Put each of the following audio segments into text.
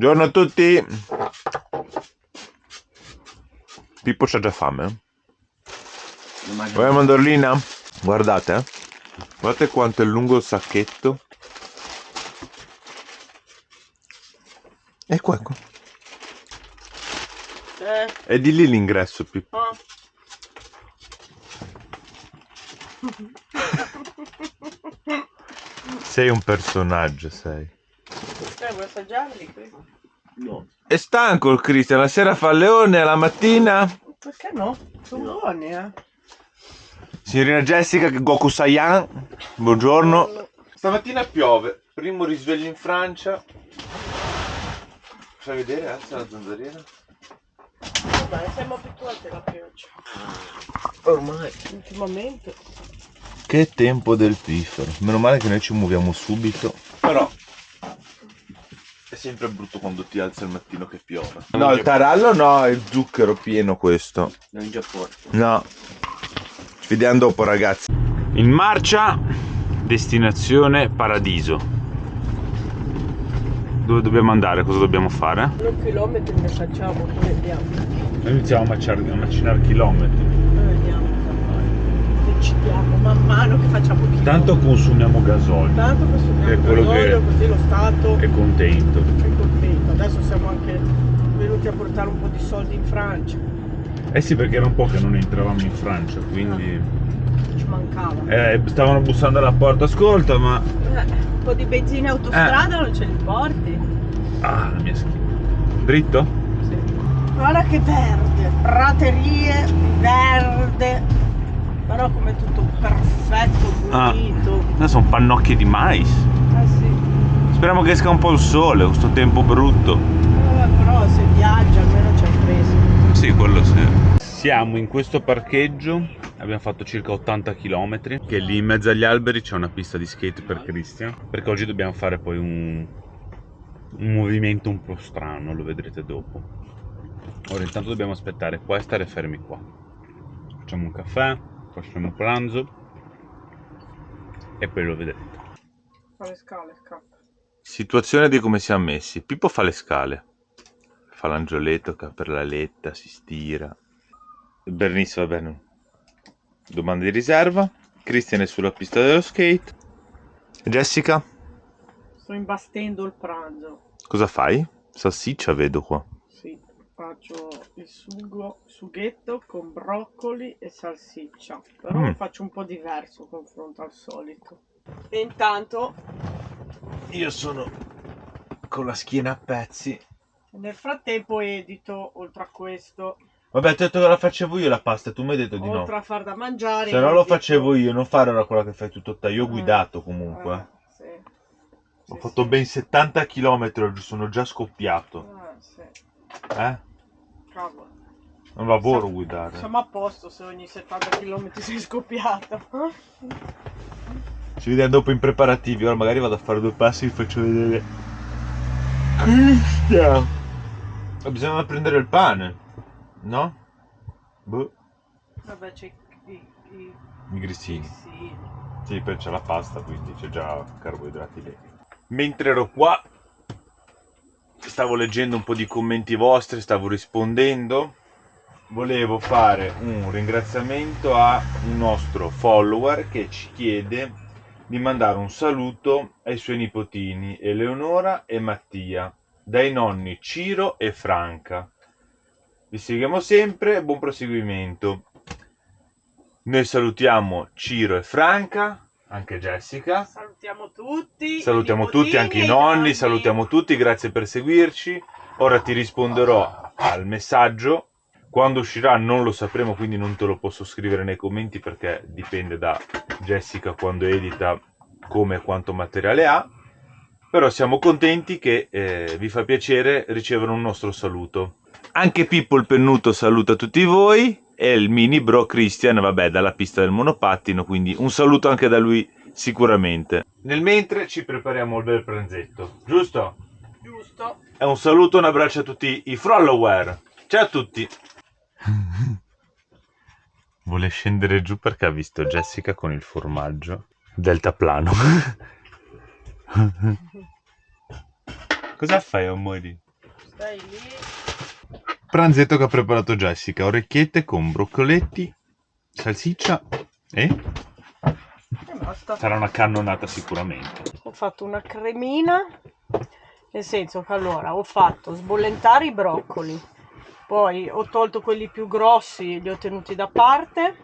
Buongiorno a tutti. Pippo c'ha già fame. Vuoi la mandorlina? Guardate, guardate quanto è lungo il sacchetto. Ecco, ecco. È di lì l'ingresso, Pippo. Oh. Sei un personaggio, sei. Vuoi assaggiarli qui? No. È stanco il Cristian, la sera fa il leone, la mattina. Perché no? Sono buoni, Signorina Jessica, Goku Saiyan, buongiorno. Stamattina piove, primo risveglio in Francia. Fai vedere, alza la zanzariera. Vabbè, siamo abituati alla pioggia. Ormai. Ultimamente. Che tempo del piffero. Meno male che noi ci muoviamo subito. Però è sempre brutto quando ti alza il mattino che piove. No, il tarallo no, è zucchero pieno questo. Non in Giappone. No. Ci vediamo dopo, ragazzi. In marcia, destinazione Paradiso. Dove dobbiamo andare? Cosa dobbiamo fare? 1 chilometro ne facciamo, poi vediamo. Noi iniziamo a macinare chilometri. Poi vediamo. Decidiamo man mano che facciamo chilometri. Tanto consumiamo gasolio. Tanto consumiamo È quello gasolio, che- così lo Stato È contento. è contento. Adesso siamo anche venuti a portare un po' di soldi in Francia. Eh sì, perché era un po' che non entravamo in Francia, quindi... Ci mancava. stavano bussando alla porta, ascolta, ma... Un po' di benzina in autostrada non ce li porti? Ah, la mia schiena. Dritto? Sì. Guarda che verde, praterie, verde, però come tutto perfetto, pulito. Sono pannocchie di mais. Sì. Speriamo che esca un po' il sole, questo tempo brutto. Però se viaggi almeno ci hai preso. Sì, quello sì. Siamo in questo parcheggio, abbiamo fatto circa 80 km, che lì in mezzo agli alberi c'è una pista di skate per Cristian, perché oggi dobbiamo fare poi un movimento un po' strano, lo vedrete dopo. Ora intanto dobbiamo aspettare qua e stare fermi qua. Facciamo un caffè, facciamo un pranzo e poi lo vedrete. Fa le scale, scappa. Situazione di come siamo messi. Pippo fa le scale, fa l'angioletto per la letta, si stira. Bernice va bene. Domanda di riserva. Cristian è sulla pista dello skate. Jessica, Sto imbastendo il pranzo. cosa fai? Salsiccia vedo qua. Sì, faccio il sughetto con broccoli e salsiccia. Però lo faccio un po' diverso confronto al solito. E intanto, Io sono con la schiena a pezzi. nel frattempo edito, oltre a questo, Vabbè, ti ho detto che la facevo io la pasta, tu mi hai detto di no. oltre a far da mangiare. Se no lo edito- facevo io, non fare ora quella che fai tutto te. Io ho guidato comunque. Sì. Ho Sì, fatto sì. ben 70 km oggi, sono già scoppiato. Sì. Eh? Cavolo. È un lavoro guidare. Siamo a posto se ogni 70 km sei scoppiato. Ci vediamo dopo in preparativi. Ora magari vado a fare 2 passi e vi faccio vedere. Cristian! Bisogna prendere il pane, no? Boh. Vabbè, c'è i I grissini. sì. Sì, poi c'è la pasta, quindi c'è già carboidrati lì. Mentre ero qua, stavo leggendo un po' di commenti vostri, stavo rispondendo. Volevo fare un ringraziamento a un nostro follower che ci chiede di mandare un saluto ai suoi nipotini Eleonora e Mattia, dai nonni Ciro e Franca. Vi seguiamo sempre e buon proseguimento. Noi salutiamo Ciro e Franca, anche Jessica. Salutiamo tutti. Salutiamo tutti, anche i nonni, salutiamo tutti, grazie per seguirci. Ora ti risponderò al messaggio. Quando uscirà non lo sapremo, quindi non te lo posso scrivere nei commenti perché dipende da Jessica quando edita come e quanto materiale ha. Però siamo contenti che vi fa piacere ricevere un nostro saluto. Anche Pippo il Pennuto saluta tutti voi e il mini bro Christian, vabbè, dalla pista del monopattino, quindi un saluto anche da lui sicuramente. Nel mentre ci prepariamo il bel pranzetto, giusto? Giusto. E un saluto, un abbraccio a tutti i follower. Ciao a tutti. Vuole scendere giù perché ha visto Jessica con il formaggio. Deltaplano. Cosa fai, amori? Stai lì. Pranzetto che ha preparato Jessica, orecchiette con broccoletti, salsiccia e basta. sarà una cannonata sicuramente. Ho fatto una cremina, nel senso che allora ho fatto sbollentare i broccoli, poi ho tolto quelli più grossi, li ho tenuti da parte,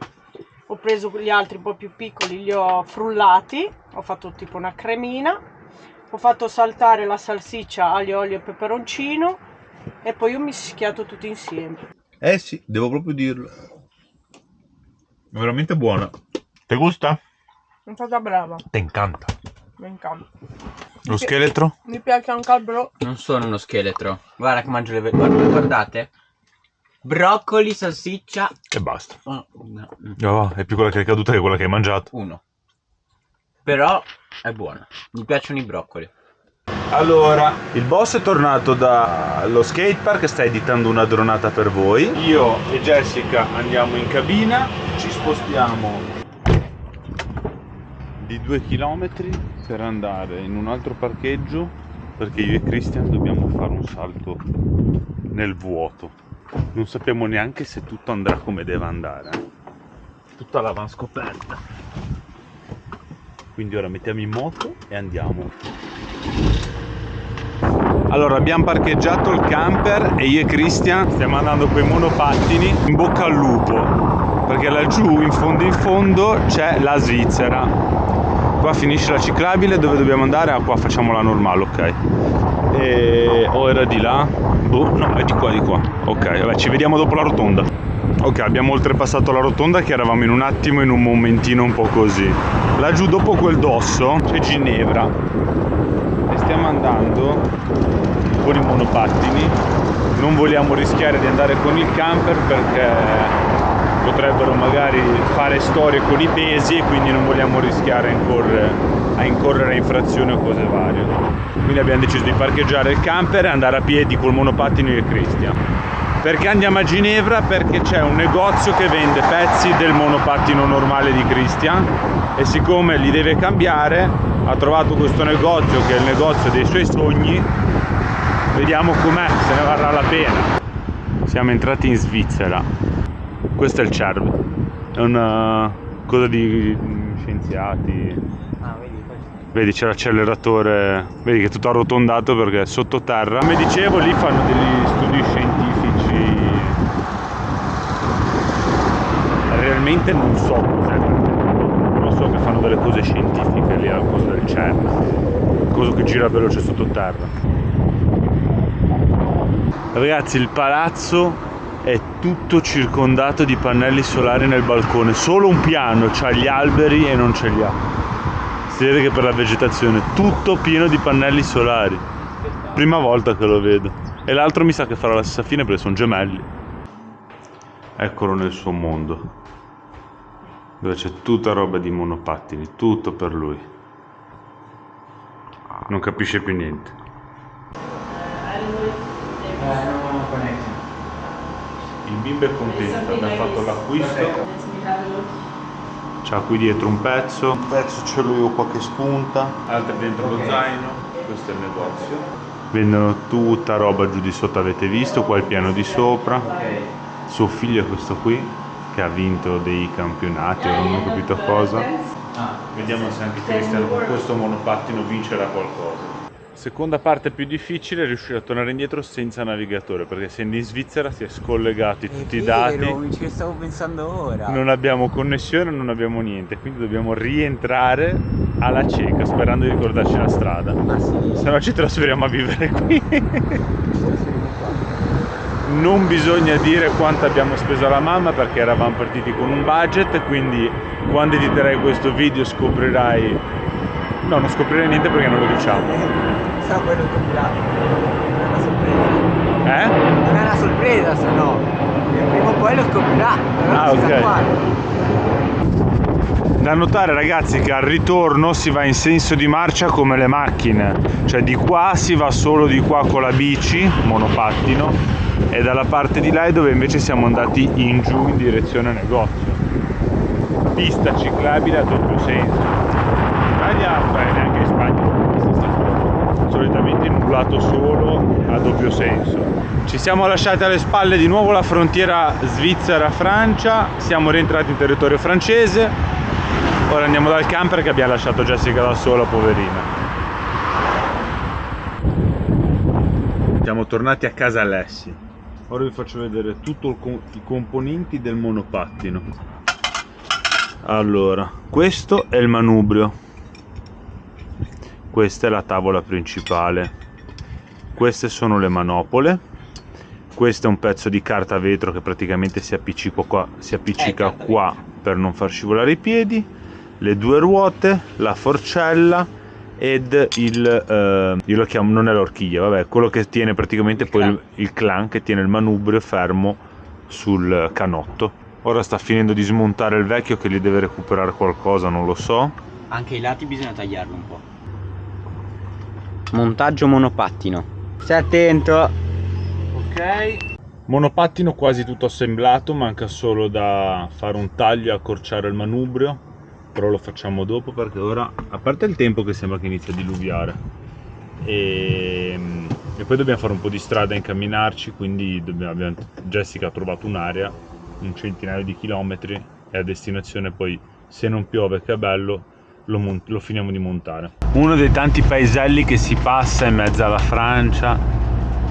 ho preso gli altri un po' più piccoli, li ho frullati, ho fatto tipo una cremina, ho fatto saltare la salsiccia, aglio, olio e peperoncino e poi ho mischiato tutto insieme. Eh sì, devo proprio dirlo. È veramente buona. Ti gusta? Sono stata brava, Ti incanta. mi encanta. Lo scheletro? Mi piace anche il broccoli. Non sono uno scheletro. Guarda che mangio le guardate. Broccoli, salsiccia. E basta. Oh, no. Oh, è più quella che è caduta che quella che hai mangiato. Uno. Però è buono. Mi piacciono i broccoli. Allora, il boss è tornato dallo skatepark, sta editando una dronata per voi. Io e Jessica andiamo in cabina, ci spostiamo di 2 chilometri per andare in un altro parcheggio perché io e Christian dobbiamo fare un salto nel vuoto. Non sappiamo neanche se tutto andrà come deve andare. Tutta l'avan scoperta. Quindi ora mettiamo in moto e andiamo. Allora, abbiamo parcheggiato il camper e io e Christian stiamo andando con i monopattini in bocca al lupo, perché laggiù in fondo c'è la Svizzera. Qua finisce la ciclabile, dove dobbiamo andare? Ah, qua facciamo la normale, ok. O era di là? Boh, no, è di qua. Ok, vabbè, ci vediamo dopo la rotonda. Ok, abbiamo oltrepassato la rotonda che eravamo in un momentino un po' così. Laggiù dopo quel dosso c'è Ginevra e stiamo andando con i monopattini. Non vogliamo rischiare di andare con il camper perché potrebbero magari fare storie con i pesi e quindi non vogliamo rischiare a incorrere a infrazioni o cose varie. Quindi abbiamo deciso di parcheggiare il camper e andare a piedi col monopattino io e Christian. Perché andiamo a Ginevra? Perché c'è un negozio che vende pezzi del monopattino normale di Christian e siccome li deve cambiare ha trovato questo negozio che è il negozio dei suoi sogni. Vediamo com'è, se ne varrà la pena. Siamo entrati in Svizzera. Questo è il CERV, è una cosa di scienziati. Ah, vedi questo. Vedi, c'è l'acceleratore, vedi che è tutto arrotondato perché è sottoterra. Come dicevo, lì fanno degli studi scientifici. Realmente non so cos'è, però so che fanno delle cose scientifiche lì al coso del CERN, coso che gira veloce sottoterra. Ragazzi, il palazzo è tutto circondato di pannelli solari nel balcone, solo un piano c'ha gli alberi e non ce li ha. Si vede che per la vegetazione tutto pieno di pannelli solari. Prima volta che lo vedo. E l'altro mi sa che farà la stessa fine perché sono gemelli. Eccolo nel suo mondo, dove c'è tutta roba di monopattini, tutto per lui. Non capisce più niente. Il bimbo è contento, abbiamo fatto l'acquisto. C'ha qui dietro un pezzo ce l'ho io qua che spunta, altri dentro lo zaino. Questo è il negozio. Vendono tutta roba giù di sotto, avete visto, qua il piano di sopra. Suo figlio è questo qui, che ha vinto dei campionati, non ho capito cosa. Vediamo se anche Cristiano con questo monopattino vincerà qualcosa. Seconda parte più difficile è riuscire a tornare indietro senza navigatore, perché essendo in Svizzera si è scollegati tutti i dati. Ci stavo pensando ora. Non abbiamo connessione, non abbiamo niente, quindi dobbiamo rientrare alla cieca sperando di ricordarci la strada. Ah sì? Se no ci trasferiamo a vivere qui. Non bisogna dire quanto abbiamo speso alla mamma perché eravamo partiti con un budget, quindi quando editerai questo video scoprirai... No, non scoprirai niente perché non lo diciamo. Sa quello comprato. Non è una sorpresa. Non è una sorpresa, se no. Prima o poi lo scoprirà. Ah, ok. Da notare, ragazzi, che al ritorno si va in senso di marcia come le macchine, cioè di qua si va solo di qua con la bici, monopattino, e dalla parte di là è dove invece siamo andati in giù in direzione negozio. Pista ciclabile a doppio senso. Neanche in Spagna. solitamente nullato solo a doppio senso. Ci siamo lasciati alle spalle di nuovo la frontiera Svizzera-Francia, siamo rientrati in territorio francese, ora andiamo dal camper che abbiamo lasciato Jessica da sola, poverina. Siamo tornati a casa Alessi. Ora vi faccio vedere tutti i componenti del monopattino. Allora, questo è il manubrio, questa è la tavola principale, queste sono le manopole, questo è un pezzo di carta vetro che praticamente si appiccica qua per non far scivolare i piedi, le due ruote, la forcella ed io lo chiamo, non è l'orchiglia, vabbè, quello che tiene praticamente poi il clan che tiene il manubrio fermo sul canotto. Ora sta finendo di smontare il vecchio che gli deve recuperare qualcosa, non lo so. Anche i lati bisogna tagliarlo un po'. Montaggio monopattino. Stai attento. Ok. Monopattino quasi tutto assemblato, manca solo da fare un taglio e accorciare il manubrio. Però lo facciamo dopo perché ora, a parte il tempo che sembra che inizia a diluviare e poi dobbiamo fare un po' di strada e incamminarci, quindi Jessica ha trovato un'area, un centinaio di chilometri, e a destinazione poi, se non piove che è bello, lo finiamo di montare. Uno dei tanti paeselli che si passa in mezzo alla Francia,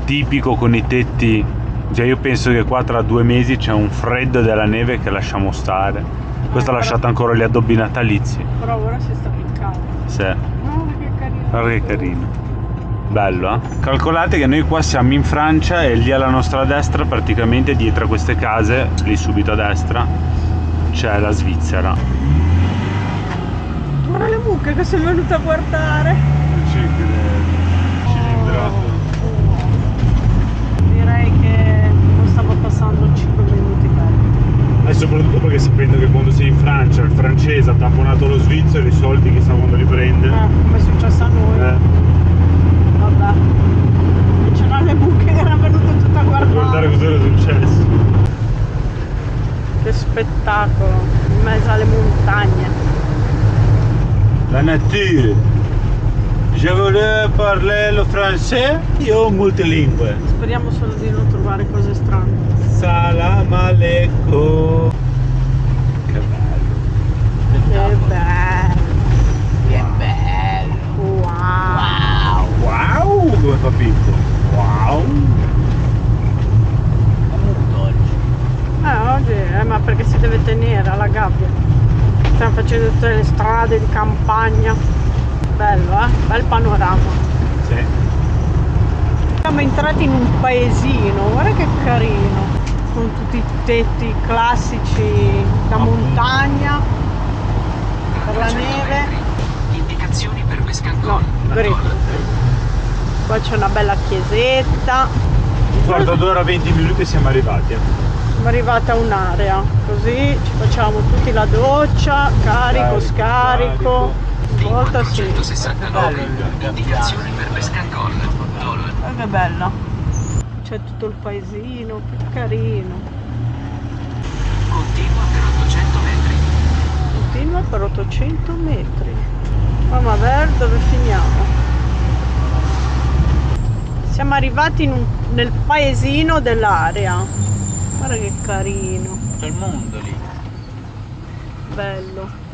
tipico con i tetti, cioè io penso che qua tra 2 mesi c'è un freddo della neve che lasciamo stare. Questa ha lasciato ancora gli addobbi natalizi. Però ora si sta piccando. Sì. Guarda che carino. Guarda che carino. Bello, eh? Calcolate che noi qua siamo in Francia e lì alla nostra destra, praticamente dietro a queste case, lì subito a destra, c'è la Svizzera. Guarda le mucche che sono venute a guardare. C'è anche il cilindrato. Direi che non stava passando 5 minuti belli. E soprattutto perché sapendo che quando sei in Francia il francese ha tamponato lo svizzero, i soldi chissà quando li prende. Come è successo a noi. Vabbè. C'erano le mucche che erano venute tutte a Guardare cosa era successo. Che spettacolo, in mezzo alle montagne. La nature. Je voulais parler le français, io multilingue. Speriamo solo di non trovare cose strane. Salam aleikum. Che bello. Che bello. Che bello. Wow. Wow, come fa Pippo. Wow. Molto oggi. Oggi, ma perché si deve tenere alla gabbia. Stiamo facendo tutte le strade di campagna. Bello, bel panorama. Sì. Siamo entrati in un paesino, guarda che carino, con tutti i tetti classici da montagna, per la neve. Indicazioni per Pescancon. No, dritto. Qua c'è una bella chiesetta. Guarda, 2 ore e 20 minuti siamo arrivati. Siamo arrivati a un'area, così ci facciamo tutti la doccia, carico, scarico. Volta sì. 469. Indicazioni per Pescancon. Guarda che bella. C'è tutto il paesino, che carino. Continua per 800 metri. Continua per 800 metri. Mamma ver dove finiamo. Siamo arrivati nel paesino dell'area. Guarda che carino. C'è il mondo lì. Bello.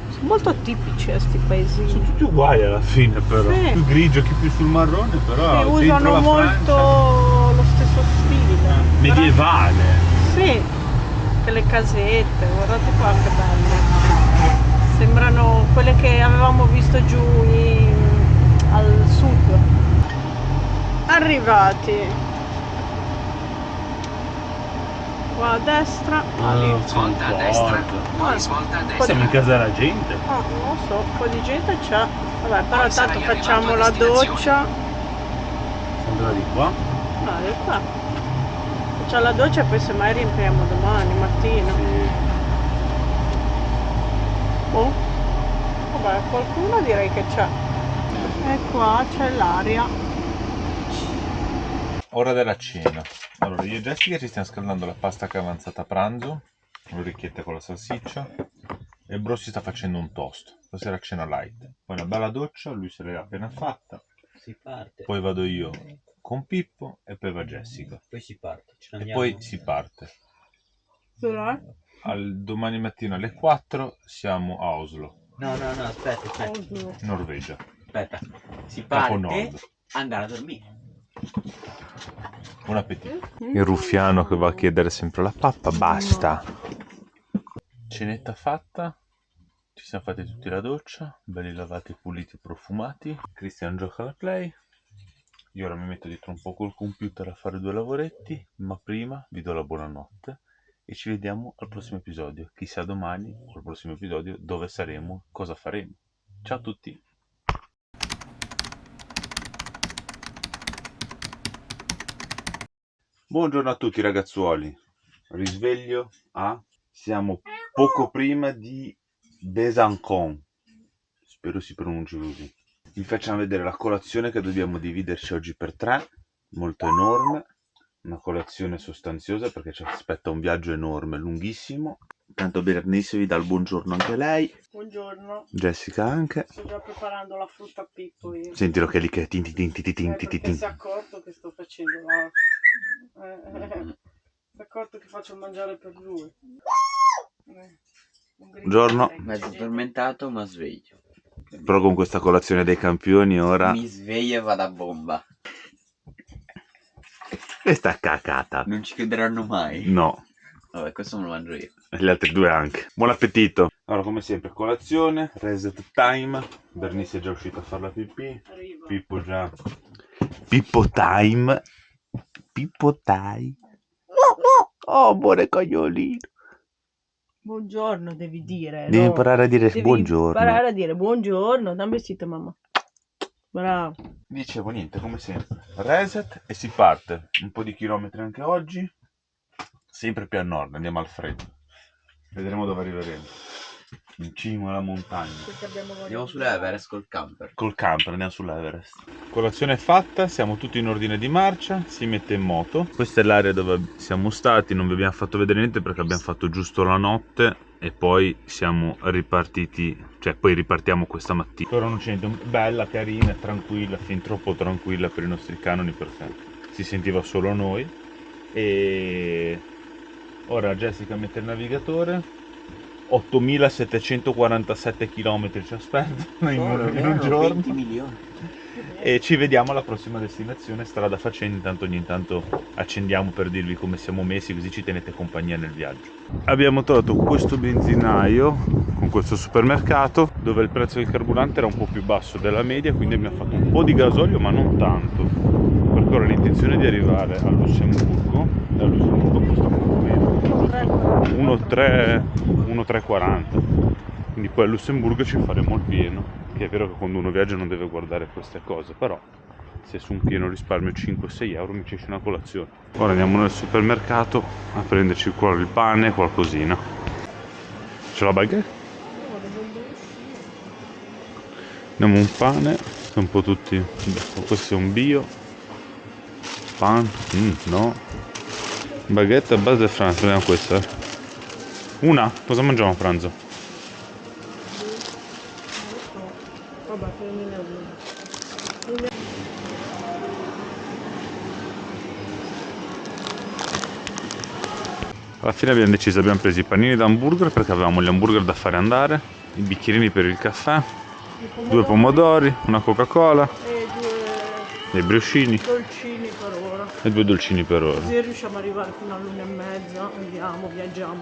Sono molto tipici questi paesini. Sono tutti uguali alla fine però. Sì. Più grigio che più sul marrone, però Sì, dentro usano la molto Francia, lo stesso stile. medievale. Sì, che le casette, guardate qua che belle. Sembrano quelle che avevamo visto giù al sud. Arrivati. Qua a destra. Svolta a destra. Poi svolta a destra. Siamo in casa della gente. Non lo so, un po' di gente c'è. Vabbè, però Poi tanto sarai facciamo arrivato a la destinazione. doccia. Sembra di qua. No, di qua. Facciamo la doccia e poi semmai riempiamo domani mattina. Oh. Vabbè, qualcuno direi che c'è. E qua c'è l'aria. Ora della cena. Allora, io e Jessica ci stiamo scaldando la pasta che è avanzata a pranzo, l'orecchietta con la salsiccia, e il bro si sta facendo un toast. Stasera cena light. Poi una bella doccia, lui se l'è appena fatta. si parte. poi vado io con Pippo e poi va Jessica. Poi si parte. Ce ne E andiamo. poi si parte. Dov'è? Domani mattina alle 4 siamo a Oslo, No, aspetta. Oddio. Norvegia. Aspetta. Si Capo parte, Nord. andare a dormire. Buon appetito. Il ruffiano che va a chiedere sempre la pappa, basta. Cenetta fatta, ci siamo fatti tutti la doccia, belli lavati, puliti, profumati. Cristian gioca alla play. Io ora mi metto dietro un po' col computer a fare 2 lavoretti, ma prima vi do la buonanotte e ci vediamo al prossimo episodio. Chissà domani o al prossimo episodio dove saremo, cosa faremo. Ciao a tutti! Buongiorno a tutti ragazzuoli, risveglio siamo poco prima di Besançon, spero si pronunci così. Vi facciamo vedere la colazione che dobbiamo dividerci oggi per 3, molto enorme, una colazione sostanziosa perché ci aspetta un viaggio enorme, lunghissimo. Intanto Bernice vi dà il buongiorno anche lei, Buongiorno. Jessica anche. Sto già preparando la frutta a Pippo io. Sentilo che è lì che tinti. Perché si è accorto che sto facendo la... si è accorto che faccio mangiare per lui. Buongiorno. Mezzo addormentato ma sveglio. Però con questa colazione dei campioni ora... Mi sveglio e vado a bomba. Questa cacata. Non ci chiuderanno mai. No. Vabbè, questo me lo mangio io. E gli altri 2 anche. Buon appetito. Allora, come sempre, colazione, reset time. Bernice è già uscita a fare la pipì. Arriva. Pippo già. Pippo time. Pippo time. Oh, buone cogliolino. Buongiorno devi dire. Devi no? imparare a dire Devi buongiorno. imparare a dire buongiorno. Dammi vestito mamma. Bravo. Dicevo niente, come sempre. Reset e si parte. Un po' di chilometri anche oggi. Sempre più a nord, andiamo al freddo. Vedremo dove arriveremo. In cima alla montagna. Andiamo sull'Everest col camper. Col camper andiamo sull'Everest. Colazione è fatta, siamo tutti in ordine di marcia, si mette in moto. Questa è l'area dove siamo stati, non vi abbiamo fatto vedere niente perché abbiamo fatto giusto la notte e poi siamo ripartiti, cioè poi ripartiamo questa mattina. Ora non c'è niente, bella, carina, tranquilla, fin troppo tranquilla per i nostri canoni perché si sentiva solo noi. E ora Jessica mette il navigatore. 8.747 km ci aspettano in un giorno 20 milioni. e ci vediamo alla prossima destinazione strada facendo. Intanto ogni tanto accendiamo per dirvi come siamo messi, così ci tenete compagnia nel viaggio. Abbiamo trovato questo benzinaio con questo supermercato dove il prezzo del carburante era un po' più basso della media, quindi abbiamo fatto un po' di gasolio ma non tanto, perché ora l'intenzione è di arrivare a Lussemburgo e a Lussemburgo costa molto meno, 1,340, quindi poi a Lussemburgo ci faremo il pieno, che è vero che quando uno viaggia non deve guardare queste cose, però se su un pieno risparmio 5-6 euro mi ci esce una colazione. Ora andiamo nel supermercato a prenderci il pane, qualcosina. C'è la baguette? Andiamo un pane, sono un po' tutti, questo è un bio, pan, no, baguette a base France, vediamo questa. Una? Cosa mangiamo a pranzo? Vabbè, prendine una. Alla fine abbiamo deciso, abbiamo preso i panini d'hamburger perché avevamo gli hamburger da fare andare, i bicchierini per il caffè, 2 pomodori, una Coca-Cola, E 2 dei briochini dolcini per ora. e 2 dolcini per ora. Così riusciamo ad arrivare fino all'1:30. Andiamo, viaggiamo.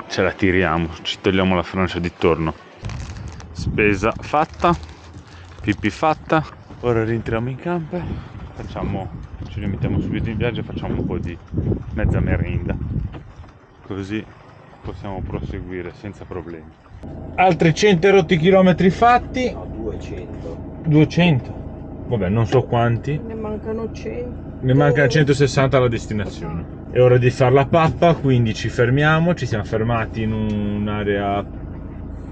Ce la tiriamo, ci togliamo la Francia di torno. Spesa fatta, pipì fatta. Ora rientriamo in camper, ci rimettiamo subito in viaggio e facciamo un po' di mezza merenda, così possiamo proseguire senza problemi. Altri 100 rotti chilometri fatti. No, 200. 200, vabbè, non so quanti, Ne mancano 100. ne mancano 160 alla destinazione. È ora di fare la pappa, quindi ci fermiamo. Ci siamo fermati in un'area,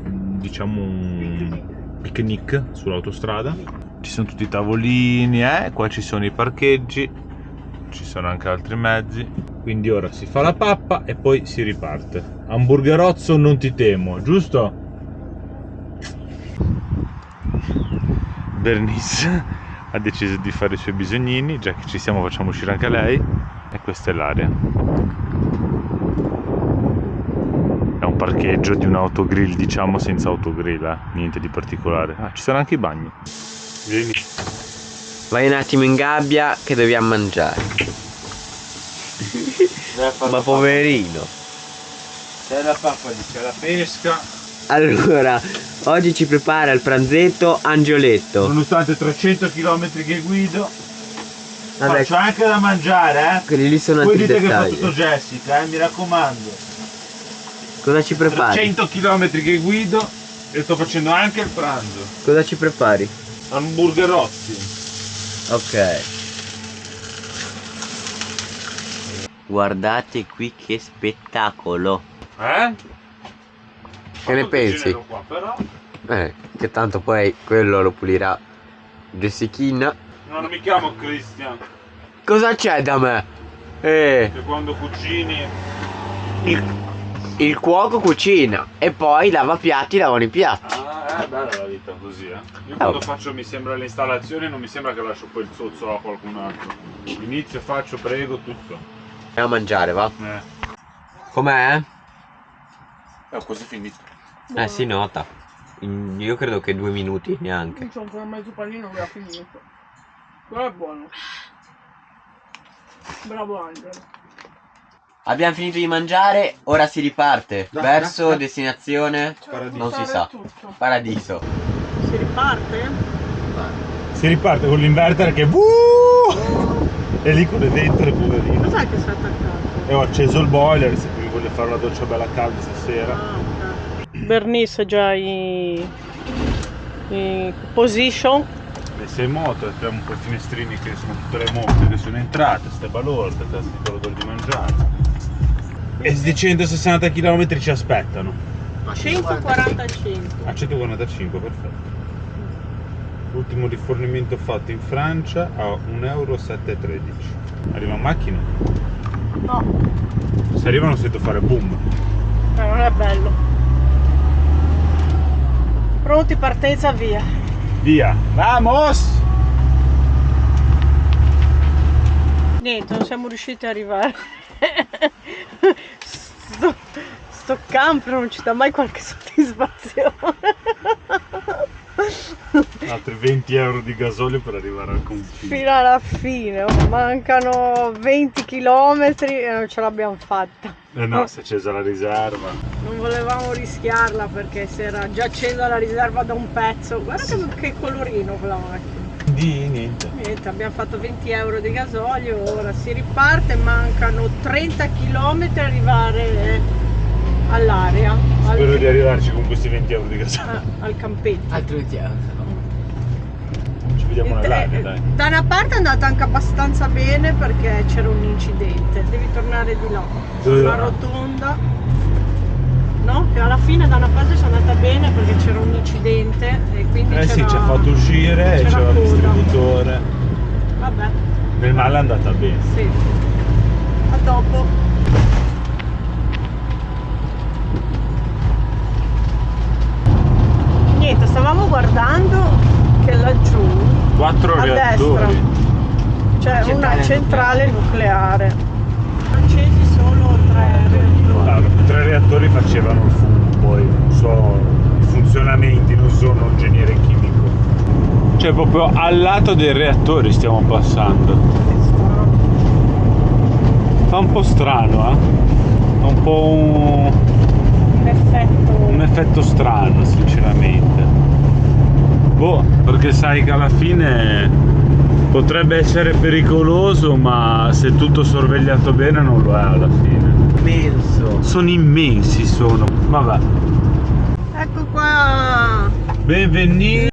diciamo un picnic sull'autostrada. Ci sono tutti i tavolini, qua ci sono i parcheggi, ci sono anche altri mezzi. Quindi ora si fa la pappa e poi si riparte. Hamburgerozzo non ti temo, giusto? Bernice ha deciso di fare i suoi bisognini. Già che ci siamo facciamo uscire anche lei. E questa è l'area. È un parcheggio di un autogrill, diciamo, senza autogrill, niente di particolare. Ah, ci sono anche i bagni. Vieni. Vai un attimo in gabbia che dobbiamo mangiare. Ma poverino. C'è la pappa lì, c'è la pesca. Allora, oggi ci prepara il pranzetto Angioletto. Nonostante 300 km che guido, Vabbè, faccio anche da mangiare, quelli lì sono Voi altri dite che fa dettagli. tutto Jessica, mi raccomando. Cosa ci prepari? 300 km che guido e sto facendo anche il pranzo. Cosa ci prepari? Hamburgerozzi. Ok. Guardate qui che spettacolo. Che ne pensi? Qua, però. Che tanto poi quello lo pulirà Jessichina. No, non mi chiamo Christian, Cosa c'è da me? che quando cucini Il cuoco cucina e poi lava piatti, lavano i piatti. è bella la vita così, Io quando faccio mi sembra le installazioni, non mi sembra che lascio poi il sozzolo a qualcun altro. Inizio, faccio, prego, tutto. Andiamo a mangiare, va? Com'è? Quasi finito. Si nota. Io credo che 2 minuti neanche. Io c'ho ancora mezzo panino che ha finito. Però è buono. Bravo Angelo. Abbiamo finito di mangiare, ora si riparte verso destinazione non si sa. Tutto. Paradiso. Si riparte? Si riparte con l'inverter che e lì con le dentro poverino. Cos'è che si è attaccato? E ho acceso il boiler se mi voglio fare la doccia bella calda stasera. Ok. Bernice già in position. Le 6 moto, abbiamo un po' i finestrini che sono tutte le moto che sono entrate, ste balorde, te lo do di mangiare. E di 160 km ci aspettano. 145. A 145, perfetto. L'ultimo rifornimento fatto in Francia a 1,713 €. Arriva in macchina? No, Se arrivano sento fare boom. non è bello. Pronti, partenza, via. Via! Vamos! Niente, non siamo riusciti a arrivare. Sto camper non ci dà mai qualche soddisfazione. Altri 20 € di gasolio per arrivare al confine. Fino alla fine, mancano 20 km e non ce l'abbiamo fatta. Eh no, si è accesa la riserva. Non volevamo rischiarla perché si era già accesa la riserva da un pezzo. Guarda che colorino quella macchina. Di niente. Niente, abbiamo fatto 20 € di gasolio, ora si riparte, mancano 30 km per arrivare all'area. Spero di arrivarci con questi 20 € di gasolio. Al campetto. Altri 20 euro. Ci vediamo nell'aria, dai. Da una parte è andata anche abbastanza bene perché c'era un incidente, devi tornare di là. Dove La va? rotonda. No? Che alla fine da una parte sono andata bene perché c'era un incidente e quindi c'era... Sì, ci ha fatto uscire e c'era il coda. distributore. Vabbè, Nel male è andata bene. sì. A dopo. Niente, stavamo guardando che laggiù 4 a reattori. destra c'è una centrale nucleare. Accesi solo 3 reattori. Allora, 3 reattori facevano il fumo, poi non so i funzionamenti, non sono ingegnere chimico. Cioè proprio al lato dei reattori stiamo passando. Fa un po' strano, È un po' un effetto strano, sinceramente. Boh, perché sai che alla fine potrebbe essere pericoloso, ma se tutto sorvegliato bene non lo è alla fine. Immenso. Sono immensi, sono. Vabbè. Ecco qua. Benvenuti.